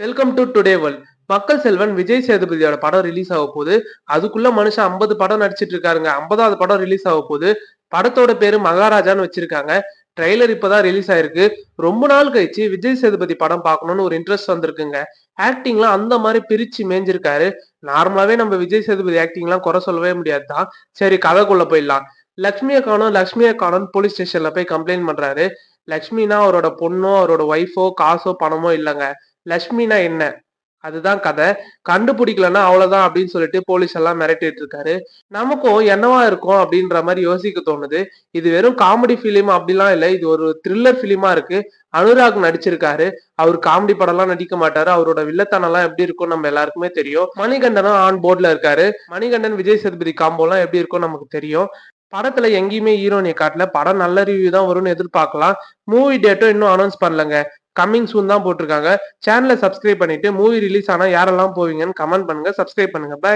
Welcome to today world. மக்கள் செல்வன் விஜய் சேதுபதியோட படம் release ஆக போகுது. அதுக்குள்ள மனுஷன் 50 படம் நடிச்சிட்டு இருக்காருங்க. 50வது படம் ரிலீஸ் ஆக போகுது. படத்தோட பேரு மகாராஜான்னு வச்சிருக்காங்க. ட்ரெய்லர் இப்பதான் ரிலீஸ் ஆயிருக்கு. ரொம்ப நாள் கழிச்சு விஜய் சேதுபதி படம் பார்க்கணும்னு ஒரு இன்ட்ரெஸ்ட் வந்திருக்குங்க. ஆக்டிங்லாம் அந்த மாதிரி பிரிச்சு மேஞ்சிருக்காரு. நார்மலாவே நம்ம விஜய் சேதுபதி ஆக்டிங்லாம் குறை சொல்லவே முடியாது தான். சரி, கதைக்குள்ள போயிடலாம். லக்ஷ்மியை காணோம் போலீஸ் ஸ்டேஷன்ல போய் கம்ப்ளைண்ட் பண்றாரு. லக்ஷ்மினா அவரோட பொண்ணோ அவரோட ஒய்ஃபோ காசோ பணமோ இல்லைங்க. லட்சுமினா என்ன? அதுதான் கதை. கண்டுபிடிக்கலன்னா அவ்வளவுதான் அப்படின்னு சொல்லிட்டு போலீஸ் எல்லாம் மிரட்டிட்டு இருக்காரு. நமக்கும் என்னவா இருக்கும் அப்படின்ற மாதிரி யோசிக்க தோணுது. இது வெறும் காமெடி பிலிம் அப்படிலாம் இல்லை, இது ஒரு த்ரில்லர் பிலிமா இருக்கு. அனுராக் நடிச்சிருக்காரு. அவர் காமெடி படம் எல்லாம் நடிக்க மாட்டாரு. அவரோட வில்லத்தனம் எல்லாம் எப்படி இருக்கும் நம்ம எல்லாருக்குமே தெரியும். மணிகண்டனும் ஆன் போர்ட்ல இருக்காரு. மணிகண்டன் விஜய் சேதுபதி காம்போ எல்லாம் எப்படி இருக்கும் நமக்கு தெரியும். படத்துல எங்கேயுமே ஹீரோனியை காட்டல. படம் நல்ல ரிவ்யூ தான் வரும்னு எதிர்பார்க்கலாம். மூவி டேட்டும் இன்னும் அனௌன்ஸ் பண்ணலங்க. கம்மிங் சூன் தான் போட்டிருக்காங்க. சேனலை சப்ஸ்கிரைப் பண்ணிட்டு மூவி ரிலீஸ் ஆனா யாரெல்லாம் போவீங்கன்னு கமெண்ட் பண்ணுங்க. சப்ஸ்கிரைப் பண்ணுங்க. பை.